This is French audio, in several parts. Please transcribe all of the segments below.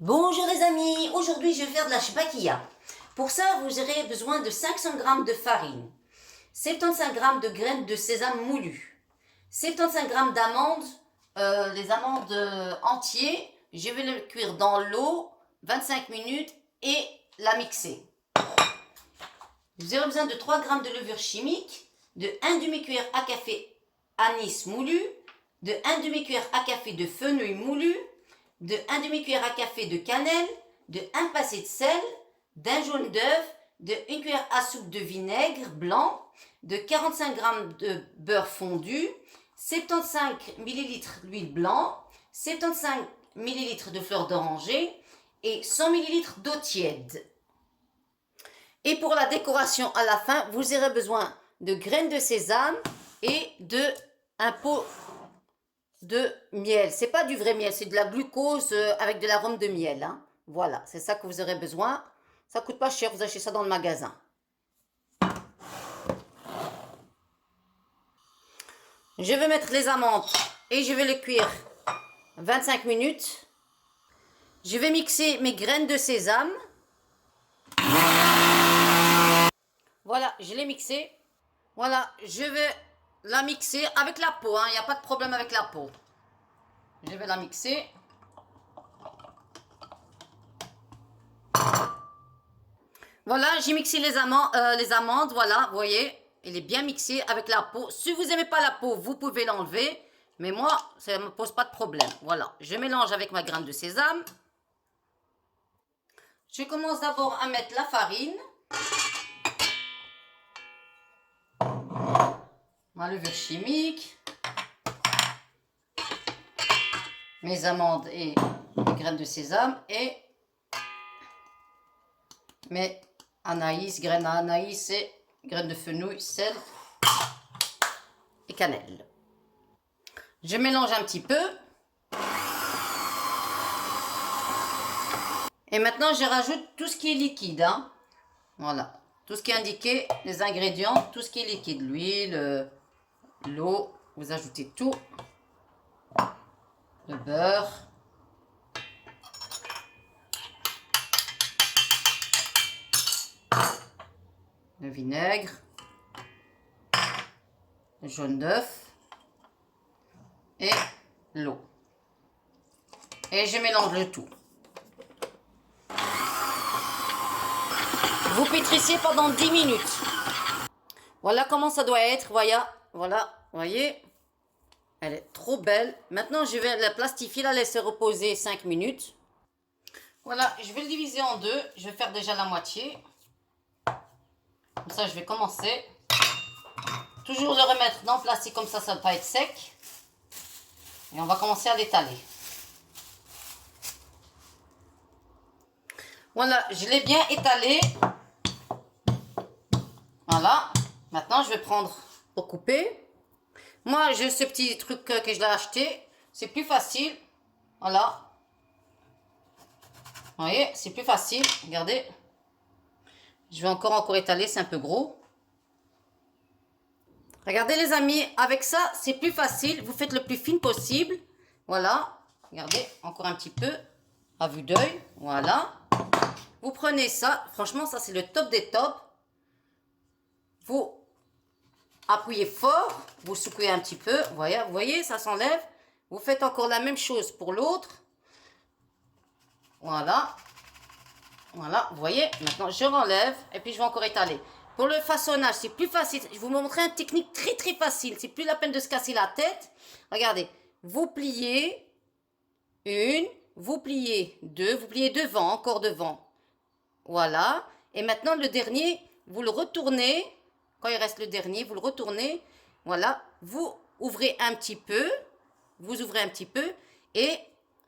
Bonjour les amis, aujourd'hui je vais faire de la shbakia. Pour ça, vous aurez besoin de 500 g de farine, 75 g de graines de sésame moulues, 75 g d'amandes, les amandes entières. Je vais le cuire dans l'eau 25 minutes et la mixer. Vous aurez besoin de 3 g de levure chimique, de 1 demi-cuillère à café anis moulu, de 1 demi-cuillère à café de fenouil moulu, de 1 demi-cuillère à café de cannelle, de 1 passé de sel, d'un jaune d'œuf, de 1 cuillère à soupe de vinaigre blanc, de 45 g de beurre fondu, 75 ml d'huile blanc, 75 ml de fleur d'oranger et 100 ml d'eau tiède. Et pour la décoration à la fin, vous aurez besoin de graines de sésame et de un pot de miel. C'est pas du vrai miel, c'est de la glucose avec de l'arôme de miel. Hein. Voilà, c'est ça que vous aurez besoin. Ça coûte pas cher, vous achetez ça dans le magasin. Je vais mettre les amandes et je vais les cuire 25 minutes. Je vais mixer mes graines de sésame. Voilà, je l'ai mixé. Voilà, je vais la mixer avec la peau. Il n'y a pas de problème avec la peau. Je vais la mixer. Voilà, j'ai mixé les amandes. Voilà, vous voyez, il est bien mixé avec la peau. Si vous n'aimez pas la peau, vous pouvez l'enlever. Mais moi, ça ne me pose pas de problème. Voilà, je mélange avec ma graine de sésame. Je commence d'abord à mettre la farine. Ma levure chimique, mes amandes et mes graines de sésame et mes anaïs, graines d'anaïs et graines de fenouil, sel et cannelle. Je mélange un petit peu. Et maintenant, je rajoute tout ce qui est liquide. Hein. Voilà, tout ce qui est indiqué, les ingrédients, tout ce qui est liquide, l'huile, l'eau, vous ajoutez tout, le beurre, le vinaigre, le jaune d'œuf et l'eau. Et je mélange le tout. Vous pétrissez pendant 10 minutes. Voilà comment ça doit être, voilà, voyez, elle est trop belle. Maintenant, je vais la plastifier, la laisser reposer 5 minutes. Voilà, je vais le diviser en deux. Je vais faire déjà la moitié. Comme ça, je vais commencer. Toujours le remettre dans le plastique, comme ça ne va pas être sec. Et on va commencer à l'étaler. Voilà, je l'ai bien étalé. Voilà. Maintenant, je vais prendre pour couper. Moi, j'ai ce petit truc que je l'ai acheté. C'est plus facile. Voilà. Vous voyez, c'est plus facile. Regardez. Je vais encore étaler, c'est un peu gros. Regardez les amis, avec ça, c'est plus facile. Vous faites le plus fin possible. Voilà. Regardez, encore un petit peu. À vue d'œil. Voilà. Vous prenez ça. Franchement, ça, c'est le top des tops. Vous appuyez fort, vous secouez un petit peu, vous voyez, ça s'enlève. Vous faites encore la même chose pour l'autre. Voilà. Voilà, vous voyez. Maintenant, je renlève et puis je vais encore étaler. Pour le façonnage, c'est plus facile. Je vais vous montrer une technique très très facile. C'est plus la peine de se casser la tête. Regardez, vous pliez une, vous pliez deux, vous pliez devant, encore devant. Voilà. Et maintenant, le dernier, vous le retournez. Quand il reste le dernier, vous le retournez. Voilà. Vous ouvrez un petit peu. Vous ouvrez un petit peu. Et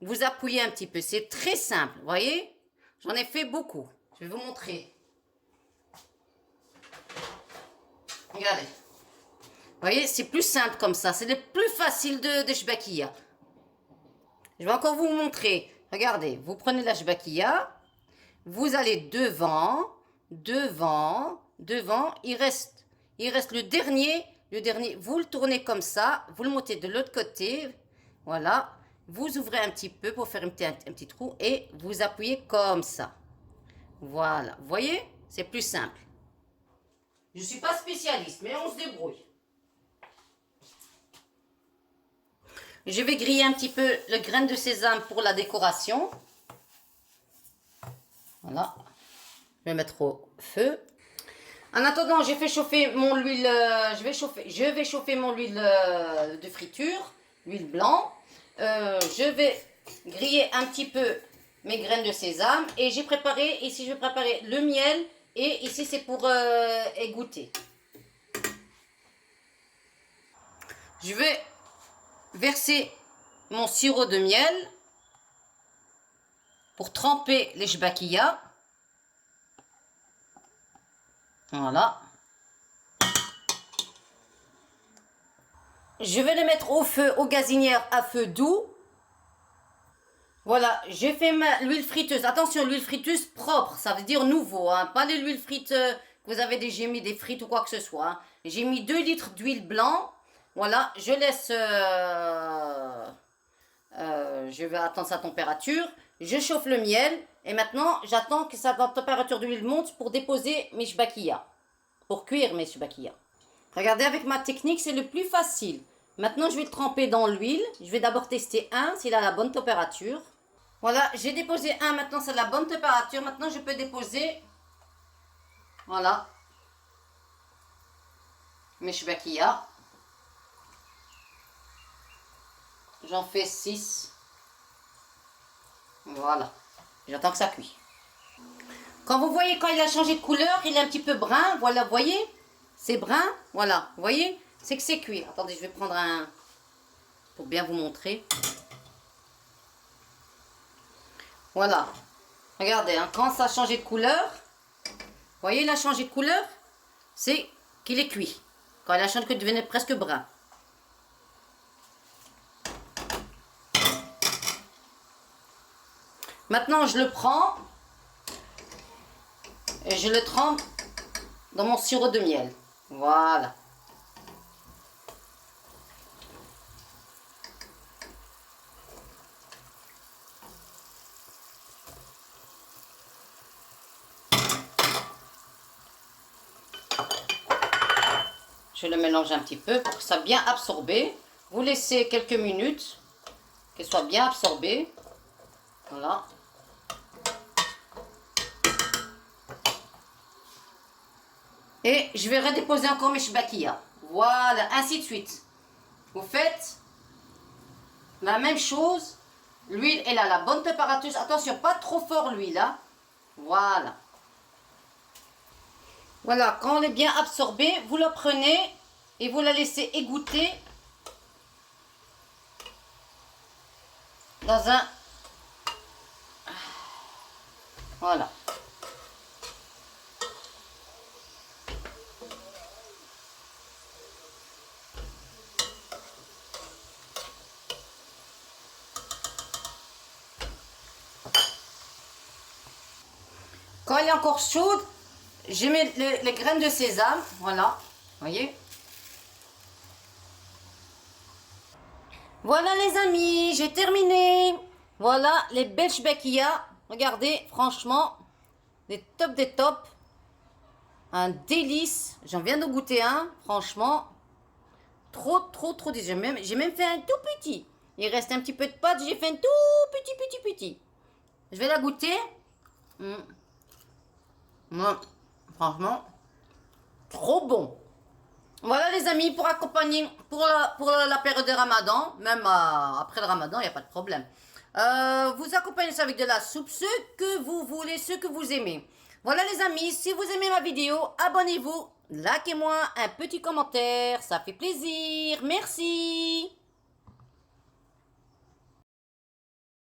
vous appuyez un petit peu. C'est très simple. Vous voyez? J'en ai fait beaucoup. Je vais vous montrer. Regardez. Vous voyez? C'est plus simple comme ça. C'est le plus facile de shbakia. Je vais encore vous montrer. Regardez. Vous prenez la shbakia. Vous allez devant. Devant. Devant. Il reste le dernier, vous le tournez comme ça, vous le montez de l'autre côté, voilà, vous ouvrez un petit peu pour faire un petit trou et vous appuyez comme ça. Voilà, vous voyez, c'est plus simple. Je ne suis pas spécialiste, mais on se débrouille. Je vais griller un petit peu le grain de sésame pour la décoration. Voilà. Je vais mettre au feu. En attendant, j'ai fait chauffer mon huile. Je vais chauffer mon huile de friture, l'huile blanc. Je vais griller un petit peu mes graines de sésame. Et j'ai préparé, ici je vais préparer le miel. Et ici c'est pour égoutter. Je vais verser mon sirop de miel pour tremper les chbakiyas. Voilà. Je vais les mettre au feu, aux gazinières à feu doux. Voilà, j'ai fait l'huile friteuse. Attention, l'huile friteuse propre, ça veut dire nouveau, hein, pas l'huile frite que vous avez déjà mis des frites ou quoi que ce soit. Hein. J'ai mis 2 litres d'huile blanc. Voilà, je laisse... je vais attendre sa température. Je chauffe le miel. Et maintenant, j'attends que sa température d'huile monte pour déposer mes chbakiyas. Pour cuire mes chbakiyas. Regardez, avec ma technique, c'est le plus facile. Maintenant, je vais le tremper dans l'huile. Je vais d'abord tester un, s'il a la bonne température. Voilà, j'ai déposé un. Maintenant, c'est la bonne température. Maintenant, je peux déposer... Voilà. Mes chbakiyas. J'en fais 6. Voilà. J'attends que ça cuit. Quand vous voyez, quand il a changé de couleur, il est un petit peu brun. Voilà, vous voyez? C'est brun. Voilà, vous voyez? C'est que c'est cuit. Attendez, je vais prendre un... pour bien vous montrer. Voilà. Regardez, hein, quand ça a changé de couleur, vous voyez, il a changé de couleur, c'est qu'il est cuit. Quand il a changé de couleur, il devenait presque brun. Maintenant, je le prends et je le trempe dans mon sirop de miel. Voilà. Je le mélange un petit peu pour que ça soit bien absorbé. Vous laissez quelques minutes, qu'elle soit bien absorbée. Voilà. Et je vais redéposer encore mes chbakiyas. Voilà, ainsi de suite. Vous faites la même chose. L'huile, elle a la bonne température. Attention, pas trop fort l'huile. Hein. Voilà. Voilà, quand elle est bien absorbée, vous la prenez et vous la laissez égoutter dans un... Voilà. Quand elle est encore chaude, je mets les graines de sésame. Voilà, voyez. Voilà les amis, j'ai terminé. Voilà les belles chbakiyas. Regardez, franchement, des tops. Un délice. J'en viens de goûter un, franchement. Trop délicieux. J'ai même fait un tout petit. Il reste un petit peu de pâte, j'ai fait un tout petit. Je vais la goûter. Franchement, trop bon. Voilà les amis, pour accompagner, pour la période de Ramadan, même après le Ramadan, il n'y a pas de problème. Vous accompagnez ça avec de la soupe, ce que vous voulez, ce que vous aimez. Voilà les amis, si vous aimez ma vidéo, abonnez-vous, likez-moi un petit commentaire, ça fait plaisir. Merci.